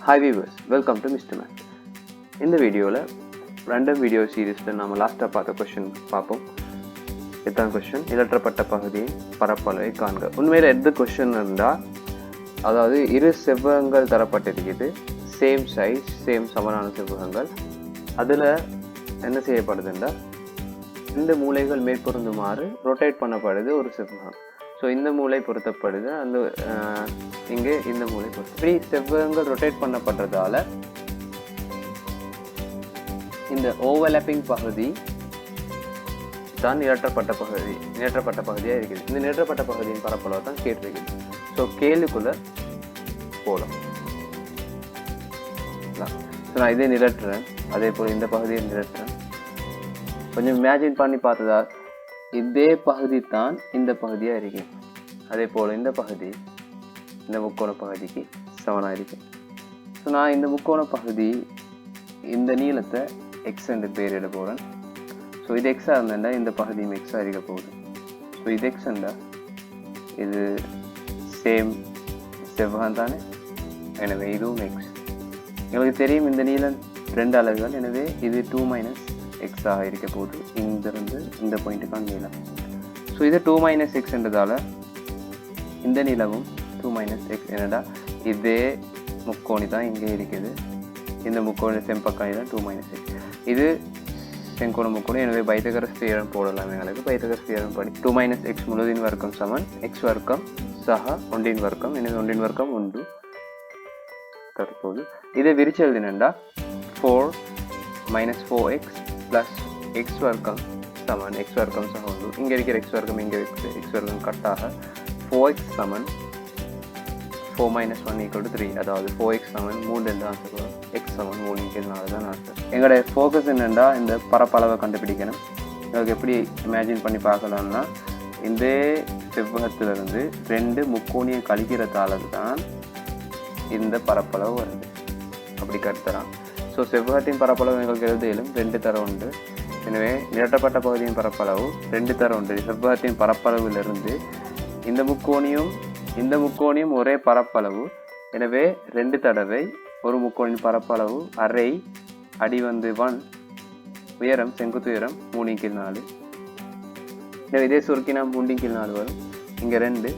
Hi viewers, welcome to Mr. Math. இந்த வீடியோவில் random video சீரீஸில் நம்ம லாஸ்ட்டாக பார்த்த கொஷின் பார்ப்போம். இதுதான் கொஷின், இலற்றப்பட்ட பகுதியின் பரப்பளவை காண்க. உண்மையில் எந்த கொஷின் இருந்தால், அதாவது இரு செவ்வகங்கள் தரப்பட்டிருக்குது, சேம் சைஸ், சேம் சமனான செவ்வகங்கள். அதில் என்ன செய்யப்படுதுன்னா, இந்த மூலைகள் மேற்பொருந்துமாறு ரொட்டேட் பண்ணப்படுது ஒரு செவ்வகம். ஸோ இந்த மூலை பொருத்தப்படுது, அந்த இங்கே இந்த மூலை பொருத்த. இப்படி செவ்வகங்கள் ரொட்டேட் பண்ணப்படுறதால இந்த ஓவர்லாப்பிங் பகுதி தான் நிரட்டப்பட்ட பகுதியாக இருக்குது. இந்த நிரட்டப்பட்ட பகுதியின் பரப்பளவு தான் கேட்டிருக்குது. ஸோ கேளுக்குள்ள போகலாம். ஸோ நான் இதே நிரட்டுறேன், அதே போல் இந்த பகுதியை நிரட்டுறேன். கொஞ்சம் இமேஜின் பண்ணி பார்த்ததா, இதே பகுதி தான் இந்த பகுதியாக இருக்கு. அதே போல் இந்த பகுதி இந்த முக்கோண பகுதிக்கு சமனாக இருக்கு. ஸோ நான் இந்த முக்கோண பகுதி இந்த நீளத்தை எக்ஸ் என்று பேரிட போகிறேன். ஸோ இது எக்ஸாக இருந்தாண்டா இந்த பகுதியும் எக்ஸாக இருக்க போகுது. ஸோ இது எக்ஸ்ண்டா இது சேம் செவ்வகம் தானே, எனவே இதுவும் எக்ஸ். எங்களுக்கு தெரியும் இந்த நீளம் 2 அலகுகள், எனவே இது 2 - எக்ஸாக இருக்க போகுது. இங்கிருந்து இந்த பாயிண்ட்டுக்கான நீளம். ஸோ இது 2 - எக்ஸ்ன்றதால இந்த நீளமும் 2 - எக்ஸ். என்னடா இதே முக்கோணி தான் இங்கே இருக்குது. இந்த முக்கோணி செம்பக்காணி தான் 2 - எக்ஸ். இது செங்கோண முக்கோணி, எனவே பைத்தகரஸ் தியரம் போடலாம். எங்களுக்கு பைத்தகரஸ் தியரம் படி 2 - எக்ஸ் முழுதின் வர்க்கம் சமன் எக்ஸ் வர்க்கம் சக ஒன்றின் வர்க்கம். எனவே ஒன்றின் வர்க்கம் 1 தற்போது இதை விரிச்சு எழுதினண்டா 4 - 4x ப்ளஸ் எக்ஸ் வர்க்கம் சமன் எக்ஸ் வர்க்கம் சக 1. இங்கே இருக்கிற எக்ஸ் வர்க்கம் இங்கே எக்ஸ் வர்க்கம் கட்டாக 4x சமன் 4 - 1 = 3. அதாவது 4x சமன் 3 என்று ஆன்சர் வரும். எக்ஸ் சமன் 3 தான் ஆன்சர். எங்களுடைய ஃபோக்கஸ் என்னென்னா இந்த பரப்பளவை கண்டுபிடிக்கணும். எங்களுக்கு எப்படி இமேஜின் பண்ணி பார்க்கலாம்னா, இந்த செவ்வகத்திலிருந்து 2 முக்கோணியை கழிக்கிறதால தான் இந்த பரப்பளவு வருது. அப்படி கருத்தலாம். ஸோ செவ்வகத்தின் பரப்பளவு எங்களுக்கு எழுதியிலும் 2 தர உண்டு. எனவே நிரட்டப்பட்ட பகுதியின் பரப்பளவு 2 தர உண்டு. செவ்வகத்தின் பரப்பளவிலிருந்து இந்த முக்கோணியும் ஒரே பரப்பளவு. எனவே 2 தடவை ஒரு முக்கோணின் பரப்பளவு அரை, அடி வந்து 1, உயரம் செங்குத்து உயரம் 3/4. எனவே இதே சுருக்கினா 3/4 வரும். இங்கே 2,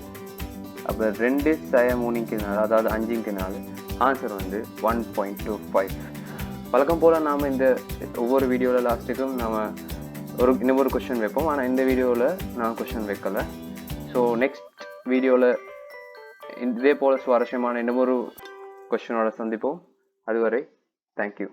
அப்போ 2 - 3/4, அதாவது 5/4. ஆன்சர் வந்து 1.25. வழக்கம் போல் நாம் இந்த ஒவ்வொரு வீடியோவில் லாஸ்ட்டுக்கும் நாம் இன்னொரு கொஷின் வைப்போம். ஆனால் இந்த வீடியோவில் நான் கொஷின் வைக்கலை. ஸோ நெக்ஸ்ட் வீடியோவில் இதே போல் சுவாரஸ்யமான இன்னொரு கொஷினோட சந்திப்போம். அதுவரை தேங்க்யூ.